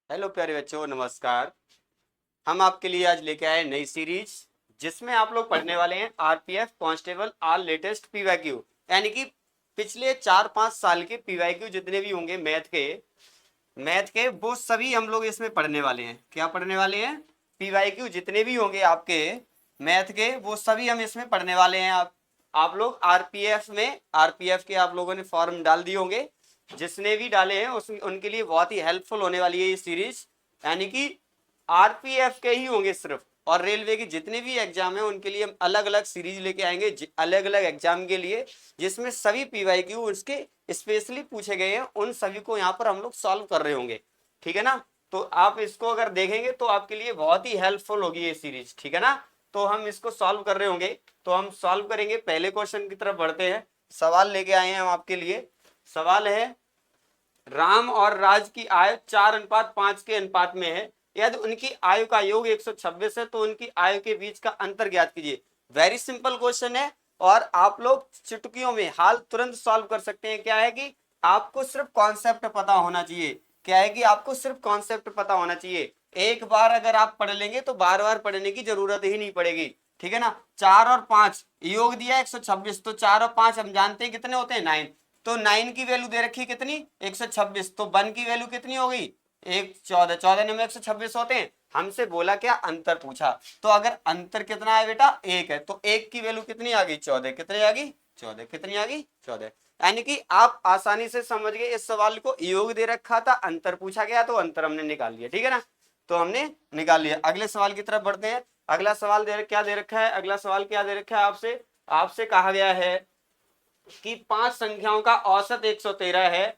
Hello प्यारे बच्चों, नमस्कार। हम आपके लिए आज लेके आए नई सीरीज जिसमें आप लोग पढ़ने वाले हैं RPF constable all latest PYQ, यानी कि पिछले 4-5 साल के पीवाईक्यू जितने भी होंगे मैथ के वो सभी हम लोग इसमें पढ़ने वाले हैं। क्या पढ़ने वाले हैं? पीवाईक्यू जितने भी होंगे आपके मैथ के वो सभी हम इसमें पढ़ने वाले हैं। आप लोग आरपीएफ के आप लोगों ने फॉर्म डाल दिए होंगे। जिसने भी डाले हैं उनके लिए बहुत ही हेल्पफुल होने वाली है ये सीरीज। यानी कि आरपीएफ के ही होंगे सिर्फ, और रेलवे के जितने भी एग्जाम है उनके लिए हम अलग अलग सीरीज लेके आएंगे अलग अलग एग्जाम के लिए, जिसमें सभी पीवाईक्यू उसके स्पेशली पूछे गए हैं। उन सभी को यहाँ पर हम लोग सॉल्व कर रहे होंगे। ठीक है ना? तो आप इसको अगर देखेंगे तो आपके लिए बहुत ही हेल्पफुल होगी ये सीरीज। ठीक है ना? तो हम इसको सॉल्व कर रहे होंगे, तो हम सॉल्व करेंगे। पहले क्वेश्चन की तरफ बढ़ते हैं। सवाल लेके आए हैं हम आपके लिए। सवाल है, राम और राज की आयु 4:5 के अनुपात में है। यदि उनकी आयु का योग 126 है तो उनकी आयु के बीच का अंतर ज्ञात कीजिए। वेरी सिंपल क्वेश्चन है और आप लोग चुटकियों में हाल तुरंत सॉल्व कर सकते हैं। क्या है कि आपको सिर्फ कॉन्सेप्ट पता होना चाहिए। क्या है कि आपको सिर्फ कॉन्सेप्ट पता होना चाहिए। एक बार अगर आप पढ़ लेंगे तो बार बार पढ़ने की जरूरत ही नहीं पड़ेगी। ठीक है ना? 4 और 5 योग दिया 126, तो 4 और 5 हम जानते हैं कितने होते हैं, 9। तो 9 की वैल्यू दे रखी कितनी, 126। तो 1 की वैल्यू कितनी हो गई, 14। 14 में 126 होते हैं। हमसे बोला क्या, अंतर पूछा। तो अगर अंतर कितना है बेटा, 1 है, तो 1 की वैल्यू कितनी आ गई, 14। कितनी आ गई, 14। कितनी आ गई, 14। यानी कि आप आसानी से समझ गए। इस सवाल को योग दे रखा था, अंतर पूछा गया, तो अंतर हमने निकाल लिया। ठीक है ना? तो हमने निकाल लिया। अगले सवाल की तरफ बढ़ते हैं। अगला सवाल क्या दे रखा है, अगला सवाल क्या दे रखा है आपसे। आपसे कहा गया है कि 5 संख्याओं का औसत 113 है।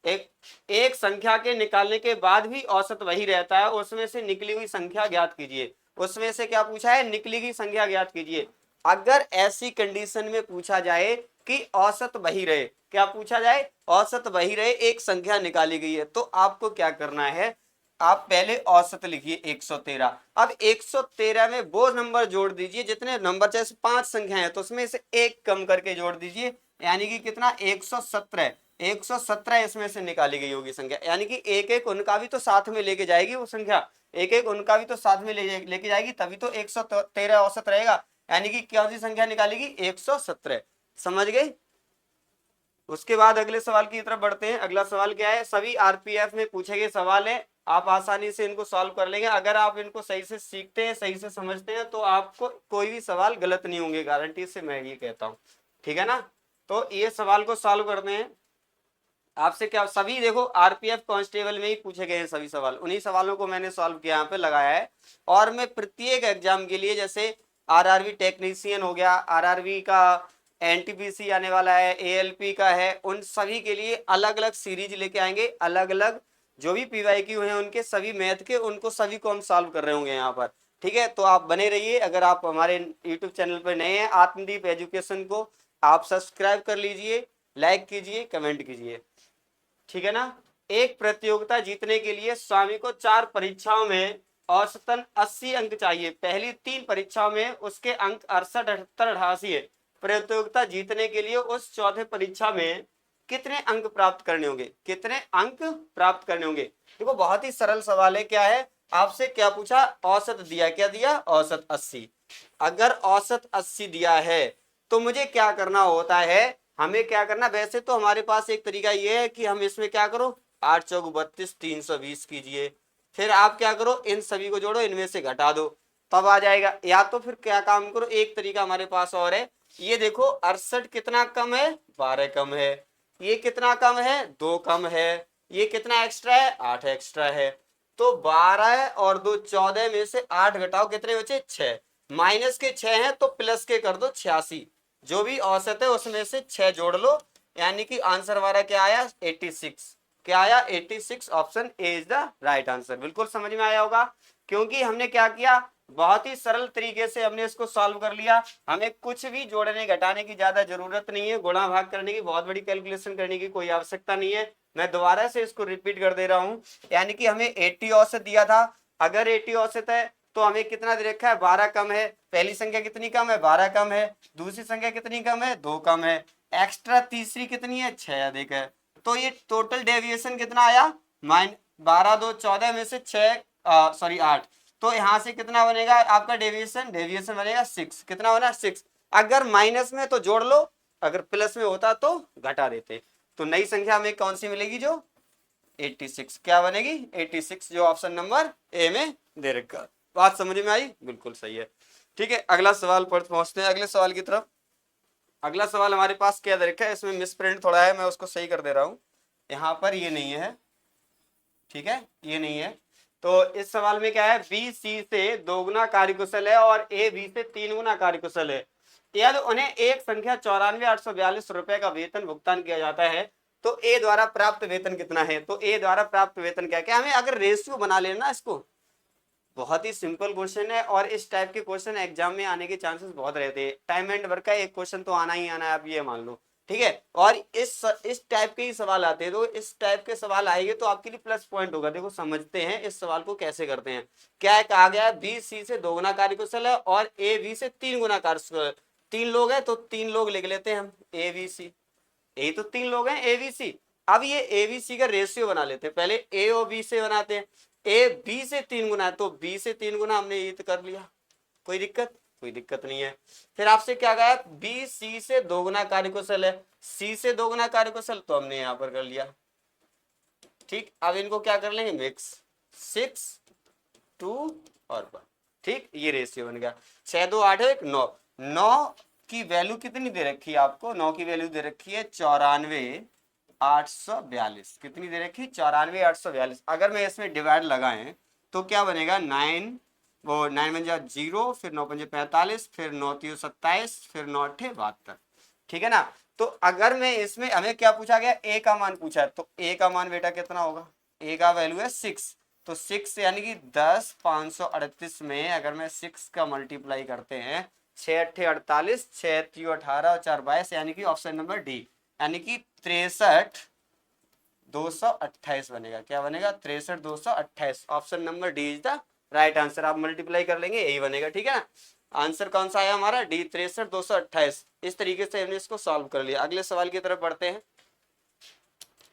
एक एक संख्या के निकालने के बाद भी औसत वही रहता है, उसमें से निकली हुई संख्या ज्ञात कीजिए। उसमें से क्या पूछा है, निकली हुई संख्या ज्ञात कीजिए। अगर ऐसी कंडीशन में पूछा जाए कि औसत वही रहे, क्या पूछा जाए, औसत वही रहे, एक संख्या निकाली गई है, तो आपको क्या करना है, आप पहले औसत लिखिए 113। अब 113 में वो नंबर जोड़ दीजिए जितने नंबर, जैसे 5 संख्या है तो उसमें से एक कम करके जोड़ दीजिए। यानी कि कितना, 117। 117 इसमें से निकाली गई होगी संख्या। यानी कि एक एक उनका भी तो साथ में लेके जाएगी वो संख्या, एक एक उनका भी तो साथ में लेके जाएगी, तभी तो 113 औसत रहेगा। यानी कि कौन सी संख्या निकालेगी, 117। समझ गए? उसके बाद अगले सवाल की तरफ बढ़ते हैं। अगला सवाल क्या है, सभी आरपीएफ में पूछे गए सवाल है। आप आसानी से इनको सॉल्व कर लेंगे अगर आप इनको सही से सीखते हैं, सही से समझते हैं, तो आपको कोई भी सवाल गलत नहीं होंगे, गारंटी से मैं ये कहता हूं। ठीक है ना? तो ये सवाल को सॉल्व करते हैं। आपसे क्या, सभी देखो आरपीएफ कांस्टेबल में ही पूछे गए हैं सभी सवाल, उन्हीं सवालों को मैंने सॉल्व किया, यहाँ पे लगाया है। और मैं प्रत्येक एग्जाम के लिए, जैसे आरआरबी टेक्नीशियन हो गया, आरआरबी का एनटीपीसी आने वाला है, एएलपी का है, उन सभी के लिए अलग अलग सीरीज लेके आएंगे। अलग अलग जो भी पीवाईक्यू हैं उनके सभी मैथ के, उनको सभी को हम सॉल्व कर रहे होंगे यहाँ पर। ठीक है? तो आप बने रहिए। अगर आप हमारे यूट्यूब चैनल पर नए हैं, आत्मदीप एजुकेशन को आप सब्सक्राइब कर लीजिए, लाइक कीजिए, कमेंट कीजिए। ठीक है ना? एक प्रतियोगिता जीतने के लिए स्वामी को 4 परीक्षाओं में औसतन 80 अंक चाहिए। पहली 3 परीक्षाओं में उसके अंक 68, 78, 88 है। प्रतियोगिता जीतने के लिए उस चौथे परीक्षा में कितने अंक प्राप्त करने होंगे, कितने अंक प्राप्त करने होंगे। देखो बहुत ही सरल सवाल है। क्या है, आपसे क्या पूछा, औसत दिया, क्या दिया, औसत 80। अगर औसत 80 दिया है तो मुझे क्या करना होता है, हमें क्या करना, वैसे तो हमारे पास एक तरीका ये है कि हम इसमें क्या करो, 8 चौक 32, 320 कीजिए। फिर आप क्या करो, इन सभी को जोड़ो, इनमें से घटा दो, तब आ जाएगा। या तो फिर क्या काम करो, एक तरीका हमारे पास और है। ये देखो 68 कितना कम है, 12 कम है। ये कितना कम है, 2 कम है। ये कितना एक्स्ट्रा है, 8 एक्स्ट्रा है। तो 12 और 2 14 में से 8 घटाओ, कितने बचे, 6। माइनस के 6 हैं तो प्लस के कर दो 86। जो भी औसत है उसमें से 6 जोड़ लो। यानी कि आंसर हमारा क्या आया, 86। क्या आया, 86। Option A is the right answer. बिल्कुल समझ में आया होगा, क्योंकि हमने क्या किया, बहुत ही सरल तरीके से हमने इसको सॉल्व कर लिया। हमें कुछ भी जोड़ने घटाने की ज्यादा जरूरत नहीं है, गुणा भाग करने की बहुत बड़ी कैलकुलेशन करने की कोई आवश्यकता नहीं है। मैं दोबारा से इसको रिपीट कर दे रहा हूं। यानी कि हमें 80 औसत दिया था। अगर 80 औसत है तो हमें कितना दे रखा है, 12 कम है। पहली संख्या कितनी कम है, 12 कम है। दूसरी संख्या कितनी कम है, 2 कम है। एक्स्ट्रा तीसरी कितनी है, 6 अधिक है। तो ये टोटल डेविएशन कितना आया, 12 2 14 में से 6 सॉरी 8, तो यहाँ से कितना बनेगा आपका डेविएशन, डेविएशन बनेगा 6, कितना बना 6। अगर माइनस में तो जोड़ लो, अगर प्लस में होता तो घटा देते। तो नई संख्या हमें कौन सी मिलेगी, जो 86, क्या बनेगी 86, जो ऑप्शन नंबर ए में दे रखा। बात समझ में आई, बिल्कुल सही है। ठीक है, अगला सवाल पर पहुंचते हैं, अगले सवाल की तरफ। अगला सवाल हमारे पास क्या दे रखा है, इसमें मिस प्रिंट थोड़ा है, मैं उसको सही कर दे रहा हूँ। यहाँ पर ये नहीं है, ठीक है, ये नहीं है। तो इस सवाल में क्या है, बी सी से 2 गुना कार्यकुशल है और ए बी से 3 गुना कार्यकुशल है, यदि उन्हें एक संख्या 94,842 रुपए का वेतन भुगतान किया जाता है, तो ए द्वारा प्राप्त वेतन कितना है। तो ए द्वारा प्राप्त वेतन क्या क्या, हमें अगर रेशियो बना लेना इसको, बहुत ही सिंपल क्वेश्चन है, और इस टाइप के क्वेश्चन एग्जाम में आने के चांसेस बहुत रहते हैं। टाइम एंड वर्क का एक क्वेश्चन तो आना ही आना है, आप ये मान लो, ठीक है। और इस टाइप के ही सवाल आते हैं, तो इस टाइप के सवाल आएंगे तो आपके लिए प्लस पॉइंट होगा। देखो समझते हैं इस सवाल को कैसे करते हैं। क्या कहा गया है, बी सी से 2 गुना कार्यकुशल है और ए बी से 3 गुना कार्यकुशल। 3 लोग हैं तो 3 लोग लिख लेते हैं हम, ए बी सी, ए तो 3 लोग हैं, ए बी सी। अब ये ए बी सी का रेशियो बना लेते हैं, पहले ए और बी से बनाते हैं। ए बी से 3 गुना है, तो बी से 3 गुना हमने ये तो कर लिया, कोई दिक्कत, कोई दिक्कत नहीं है। फिर आपसे क्या कहा, बी सी से 2 गुना कार्यकुशल है, सी से 2 गुना कार्यकुशल, तो हमने यहां पर कर लिया। ठीक, अब इनको क्या कर लेंगे, मिक्स, 6 2 और 1, ठीक, ये रेशियो बन गया। 6 2 8 1 9, 9 की वैल्यू कितनी दे रखी है आपको, 9 की वैल्यू दे रखी है 94,842, कितनी दे रखी, 94,842। अगर मैं इसमें डिवाइड लगाएं तो क्या बनेगा, 9 वो 9 बन जाए 0, फिर 9 पंजे 45, फिर 9 3 27, फिर 9 8 72, ठीक है ना। तो अगर मैं इसमें, हमें क्या पूछा गया, ए का मान पूछा है, तो ए का मान बेटा कितना होगा, ए का वैल्यू है 6, तो 6 यानी कि 10 538 में अगर मैं 6 का मल्टीप्लाई करते हैं, 6 8 48, 6 3 18 और 4 22, यानी कि ऑप्शन नंबर डी, यानी कि 63,228 बनेगा। क्या बनेगा, 63,228, option number D is the right answer. आप मल्टीप्लाई कर लेंगे यही बनेगा, ठीक है ना। आंसर कौन सा आया हमारा, डी, 63,228। इस तरीके से हमने इसको सॉल्व कर लिया। अगले सवाल की तरफ बढ़ते हैं।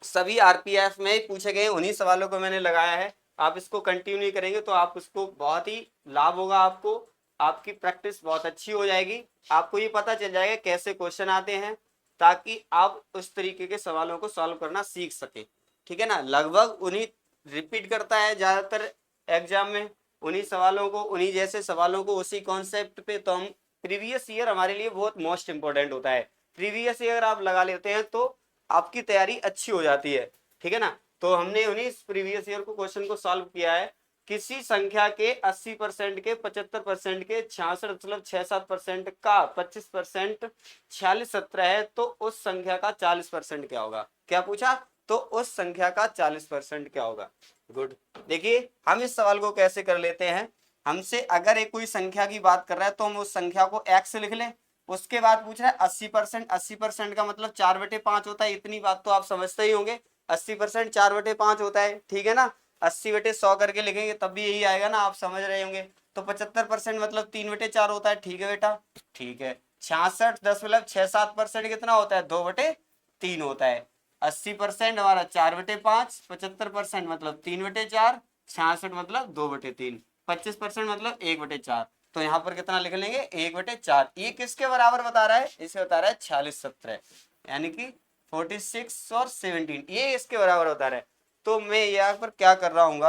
सभी आरपीएफ में पूछे गए उन्हीं सवालों को मैंने लगाया है, आप इसको कंटिन्यू करेंगे तो आप उसको बहुत ही लाभ होगा, आपको आपकी प्रैक्टिस बहुत अच्छी हो जाएगी, आपको ये पता चल जाएगा कैसे क्वेश्चन आते हैं, ताकि आप उस तरीके के सवालों को सॉल्व करना सीख सके, ठीक है ना। लगभग उन्हीं रिपीट करता है ज्यादातर एग्जाम में, उन्हीं सवालों को, उन्हीं जैसे सवालों को, उसी कॉन्सेप्ट पे। तो हम प्रीवियस ईयर हमारे लिए बहुत मोस्ट इंपॉर्टेंट होता है, प्रीवियस ईयर आप लगा लेते हैं तो आपकी तैयारी अच्छी हो जाती है, ठीक है ना। तो हमने उन्हीं प्रीवियस ईयर को क्वेश्चन को सॉल्व किया है। किसी संख्या के 80% के, 75% के, 66 मतलब 6-7% का 25% 46-17 है, तो उस संख्या का 40% क्या होगा। क्या पूछा, तो उस संख्या का 40% क्या होगा। गुड, देखिए हम इस सवाल को कैसे कर लेते हैं। हमसे अगर एक कोई संख्या की बात कर रहा है तो हम उस संख्या को x लिख लें, उसके बाद पूछ रहा है 80%, 80% का मतलब 4/5 होता है, इतनी बात तो आप समझते ही होंगे। 80% 4/5 होता है, ठीक है ना। 80/100 करके लिखेंगे तब भी यही आएगा ना, आप समझ रहे होंगे। तो 75% मतलब 3/4 होता है, ठीक है बेटा, ठीक है। 66 10 मतलब 6-7% कितना होता है, 2/3 होता है। 80% हमारा 4/5, 75% मतलब 3/4, 66 मतलब 2/3, 25% मतलब 1/4। तो यहाँ पर कितना लिख लेंगे, 1/4। ये किसके बराबर बता रहा है, इसे बता रहा है 46-17, यानी कि 46 और 17, ये इसके बराबर बता रहा है। तो मैं यहाँ पर क्या कर रहा हूँ,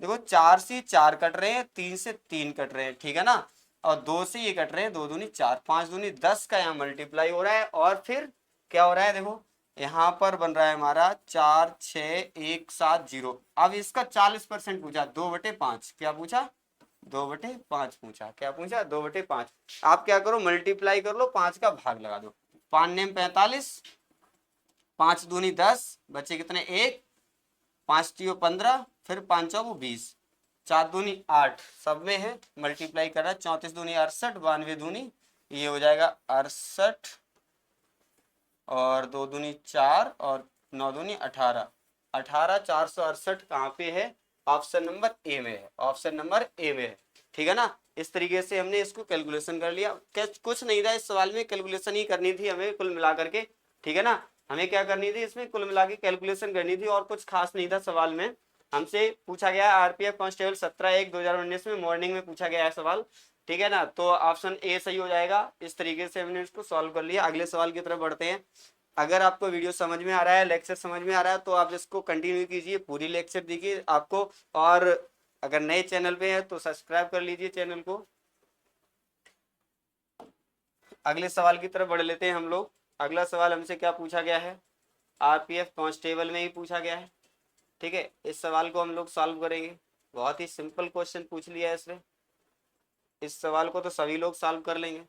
देखो 4 से 4 कट रहे हैं, 3 से 3 कट रहे हैं, ठीक है ना। और 2 से ये कट रहे हैं, 2 दूनी 4, 5 दूनी 10 का यहाँ मल्टीप्लाई हो रहा है, और फिर क्या हो रहा है, देखो यहाँ पर बन रहा है हमारा 4 6 1 7 0। अब इसका 40% पूछा, 2/5, क्या पूछा, 2/5 पूछा, क्या पूछा, 2/5। आप क्या करो, मल्टीप्लाई कर लो, 5 का भाग लगा दो, 5 नेम 45, 5 दूनी 10, बचे कितने 1, 5 तीयो 15, फिर 5 चौको 20, 4 दूनी 8, सब में है, मल्टीप्लाई कर रहा है, 34 दूनी 68, 92 दूनी ये हो जाएगा 68, और 2 दूनी 4, और 9 दूनी 18, 18,468 कहाँ पे है, ऑप्शन नंबर ए में है, ऑप्शन नंबर ए में है, ठीक है ना। इस तरीके से हमने इसको कैलकुलेशन कर लिया। कुछ नहीं था इस सवाल में, कैलकुलेशन ही करनी थी हमें कुल मिला करके, ठीक है ना। हमें क्या करनी थी इसमें, कुल मिला के कैलकुलेशन करनी थी, और कुछ खास नहीं था सवाल में। हमसे पूछा गया आरपीएफ कांस्टेबल 17/1/2019 में मॉर्निंग में पूछा गया है सवाल, ठीक है ना। तो ऑप्शन ए सही हो जाएगा। इस तरीके से हमने इसको सॉल्व कर लिया। अगले सवाल की तरफ बढ़ते हैं। अगर आपको वीडियो समझ में आ रहा है, लेक्चर समझ में आ रहा है, तो आप इसको कंटिन्यू कीजिए, पूरी लेक्चर देखिए आपको। और अगर नए चैनल पे हैं तो सब्सक्राइब कर लीजिए चैनल को। अगले सवाल की तरफ बढ़ लेते हैं हम लोग। अगला सवाल हमसे क्या पूछा गया है, आरपीएफ कांस्टेबल में ही पूछा गया है, ठीक है। इस सवाल को हम लोग सॉल्व करेंगे। बहुत ही सिंपल क्वेश्चन पूछ लिया है इसने। इस सवाल को तो सभी लोग सॉल्व कर लेंगे।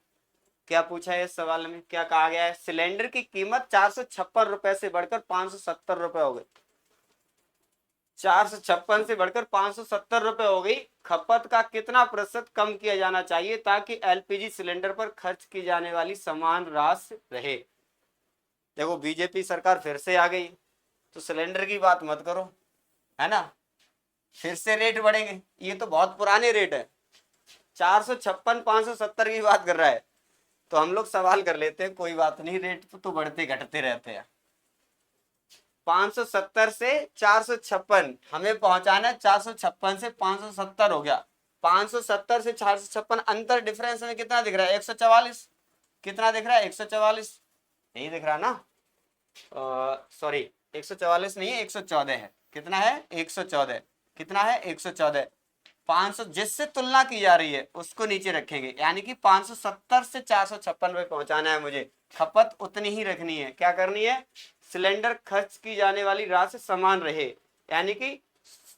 क्या पूछा है इस सवाल में, क्या कहा गया है, सिलेंडर की कीमत 456 रुपए से बढ़कर 570 रुपए हो गई। 456 से बढ़कर 570 रुपए हो गई। खपत का कितना प्रतिशत कम किया जाना चाहिए ताकि एलपीजी सिलेंडर पर खर्च की जाने वाली समान राशि रहे। देखो बीजेपी सरकार फिर से आ गई, तो सिलेंडर की बात मत करो, है ना। फिर से रेट बढ़ेंगे, ये तो बहुत पुराने रेट है। 456 570 की बात कर रहा है। तो हम लोग सवाल कर लेते हैं, कोई बात नहीं, रेट तो बढ़ते घटते रहते हैं। 570 से 456 हमें पहुंचाना है, 456 से 570 हो गया। 570 से 456 अंतर डिफरेंस में कितना दिख रहा है, 144। कितना दिख रहा है, 144, यही दिख रहा है ना। सॉरी 144 नहीं है, 114 है। कितना है, 114। कितना है, 114। 500 जिससे तुलना की जा रही है उसको नीचे रखेंगे, यानी कि 570 से 456 पे पहुंचाना है मुझे। खपत उतनी ही रखनी है। क्या करनी है, सिलेंडर खर्च की जाने वाली राशि समान रहे, यानी कि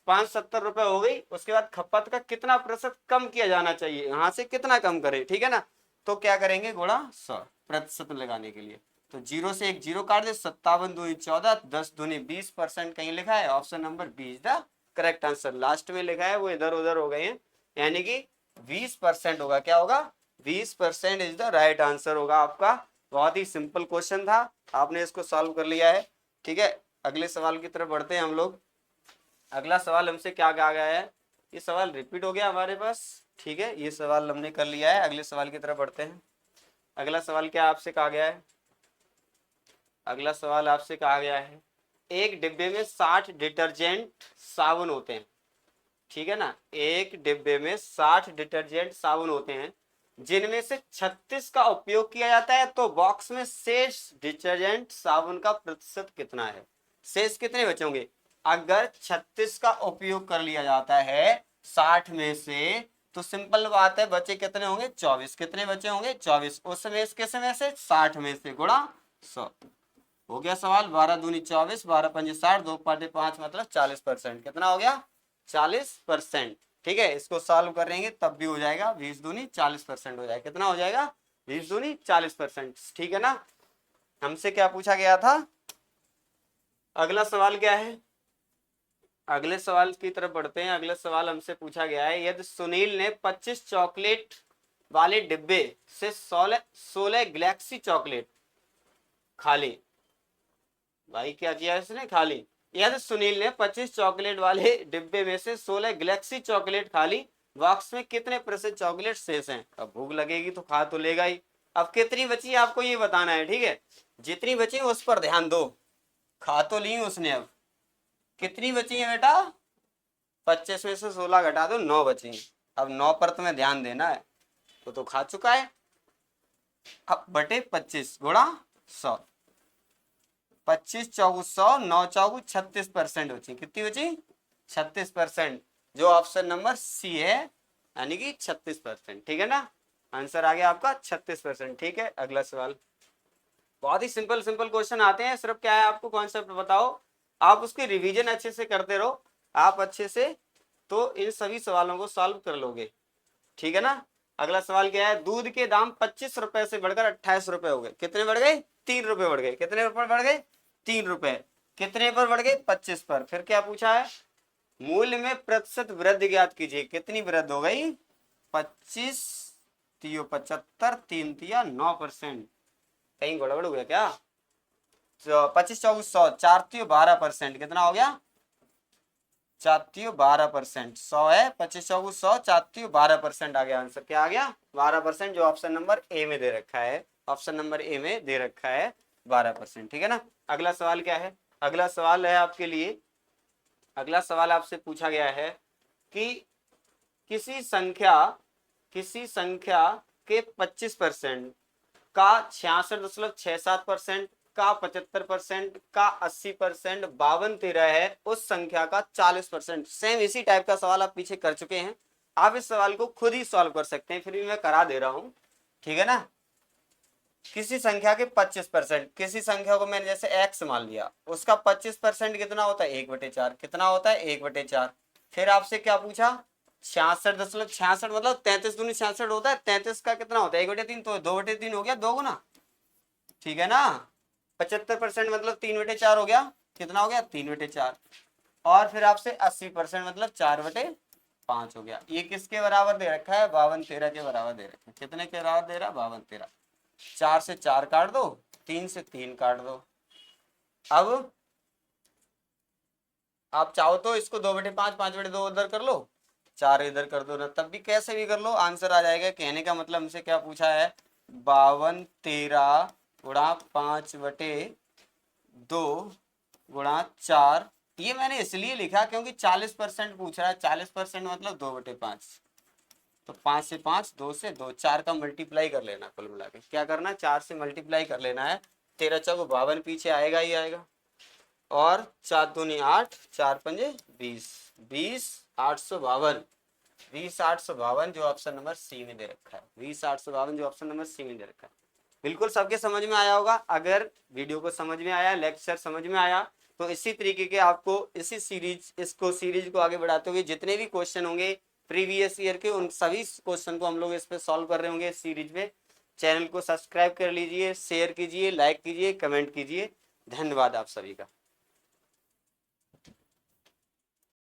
570 रुपए हो गई। उसके बाद खपत का कितना प्रतिशत कम किया जाना चाहिए, यहां से कितना कम करे, ठीक है ना। तो क्या करेंगे, गुणा 100 प्रतिशत लगाने के लिए। तो 0 से एक 0 काट दे, 57 दूनी 14, 10 दूनी 20% कहीं लिखा है, option number B is the correct answer. Last में लिखा है वो इधर उधर हो गए हैं, यानी कि 20% होगा। क्या होगा, 20% इज द राइट आंसर होगा आपका। बहुत ही सिंपल क्वेश्चन था, आपने इसको सॉल्व कर लिया है, ठीक है। अगले सवाल की तरफ बढ़ते हैं हम लोग। अगला सवाल हमसे क्या कहा गया है, ये सवाल रिपीट हो गया हमारे पास, ठीक है। ये सवाल हमने कर लिया है। अगले सवाल की तरफ बढ़ते हैं। अगला सवाल क्या आपसे कहा गया है, अगला सवाल आपसे कहा गया है, एक डिब्बे में 60 डिटर्जेंट साबुन होते हैं, ठीक है ना। एक डिब्बे में 60 डिटर्जेंट साबुन होते हैं, जिनमें से 36 का उपयोग किया जाता है, तो बॉक्स में शेष डिटर्जेंट साबुन का प्रतिशत कितना है। शेष कितने बचे होंगे, अगर 36 का उपयोग कर लिया जाता है 60 में से, तो सिंपल बात है बचे कितने होंगे, 24। कितने बचे होंगे, 24। उसमें किस में से, 60 में से, गुणा 100 हो गया सवाल। 12 दूनी 24, 12 पंजे 60, 2 पाटे 5 मतलब 40%। कितना हो गया, 40%, ठीक है। इसको सॉल्व करेंगे तब भी हो जाएगा, 20 दूनी 40% हो जाएगा। कितना हो जाएगा, 20 दूनी 40%, ठीक है ना। हमसे क्या पूछा गया था, अगला सवाल क्या है, अगले सवाल की तरफ बढ़ते हैं। अगला सवाल हमसे पूछा गया है, यदि सुनील ने 25 चॉकलेट वाले डिब्बे से 16 गैलेक्सी चॉकलेट खा ली, भाई क्या किया इसने, खा ली। यदि सुनील ने 25 चॉकलेट वाले डिब्बे में से 16 गैलेक्सी चॉकलेट खा ली, बॉक्स में कितने प्रतिशत चॉकलेट शेष हैं। अब भूख लगेगी तो खा तो लेगा ही। अब कितनी बची आपको ये बताना है, ठीक है। जितनी बची उस पर ध्यान दो, खा तो ली उसने, अब कितनी बची है बेटा, 25 में से 16 घटा दो, 9 बची। अब 9 पर तुम्हें ध्यान देना है, तो खा चुका है। अब बटे 25 गुणा 100, 25 चौगुत 100, 9 चौगुत 36% बची। कितनी बची, 36%, जो ऑप्शन नंबर सी है, यानी कि 36%, ठीक है ना। आंसर आ गया आपका 36%, ठीक है। अगला सवाल, बहुत ही सिंपल सिंपल क्वेश्चन आते हैं, सिर्फ क्या है आपको कॉन्सेप्ट बताओ, आप उसकी रिवीजन अच्छे से करते रहो, आप अच्छे से तो इन सभी सवालों को सॉल्व कर लोगे, ठीक है ना। अगला सवाल क्या है, दूध के दाम 25 रुपए से बढ़कर 28 रुपए हो गए। कितने बढ़ गए, 3 रुपए बढ़ गए। कितने रुपए बढ़ गए, 3 रुपए। कितने पर बढ़ गए, 25 पर। फिर क्या पूछा है, मूल्य में प्रतिशत वृद्धि ज्ञात कीजिए। कितनी वृद्धि हो गई, 25 तियो 75, 3 तिया 9%। कहीं गड़बड़ हो गया क्या, 25 चौबीस 100, 4 तियो 12%। कितना हो गया, 4 12%। 100 है, 25 चौबीस 100, 4 12% आ गया। आंसर क्या आ गया, 12%, जो ऑप्शन नंबर ए में दे रखा है, ऑप्शन नंबर ए में दे रखा है 12%, ठीक है ना। अगला सवाल क्या है, अगला सवाल है आपके लिए, अगला सवाल आपसे पूछा गया है कि किसी संख्या के 25% का 66.67%, का 75%, का 80%, 52-13 है, उस संख्या का 40%। सेम इसी टाइप का सवाल आप पीछे कर चुके हैं। आप इस सवाल को खुद ही सॉल्व कर सकते हैं, फिर भी मैं करा दे रहा हूं, ठीक है ना। किसी संख्या के 25%, किसी संख्या को मैंने जैसे x मान लिया, उसका 25% कितना होता है 1/4, कितना होता है 1/4। फिर आपसे क्या पूछा 66.66 मतलब 33 दूनी 66 होता है, 33 का कितना होता है 1/3, तो 2/3 हो गया, 2 गुना, ठीक है ना। 75% मतलब 3/4 हो गया, कितना हो गया 3/4। और फिर आपसे 80% मतलब 4/5 हो गया। ये किसके बराबर दे रखा है 52-13 के बराबर दे रखा है। कितने के बराबर दे रहा है 52-13। 4 से 4 काट दो, 3 से 3 काट दो। अब आप चाहो तो इसको 2/5 5/2 उधर कर लो, 4 इधर कर दो ना, तब भी कैसे भी कर लो आंसर आ जाएगा। कहने का मतलब हमसे क्या पूछा है 52-13 गुणा 5/2 गुणा 4। ये मैंने इसलिए लिखा क्योंकि 40% पूछ रहा है, 40% मतलब 2/5। तो 5 से 5, 2 से 2, 4 का मल्टीप्लाई कर लेना, कुल मिला के क्या करना 4 से मल्टीप्लाई कर लेना है। 13 चौको 52 पीछे आएगा ही आएगा, और 4 दूनी 8, 4 पंजे 20, 20,852, 20,852 जो ऑप्शन नंबर सी में दे रखा है, 20,852 जो ऑप्शन नंबर सी में दे रखा है। बिल्कुल सबके समझ में आया होगा। अगर वीडियो को समझ में आया, लेक्चर समझ में आया, तो इसी तरीके के आपको इसी सीरीज को आगे बढ़ाते हुए जितने भी क्वेश्चन होंगे प्रीवियस ईयर के, उन सभी क्वेश्चन को हम लोग इस पे सॉल्व कर रहे होंगे इस सीरीज में। चैनल को सब्सक्राइब कर लीजिए, शेयर कीजिए, लाइक कीजिए, कमेंट कीजिए। धन्यवाद आप सभी का।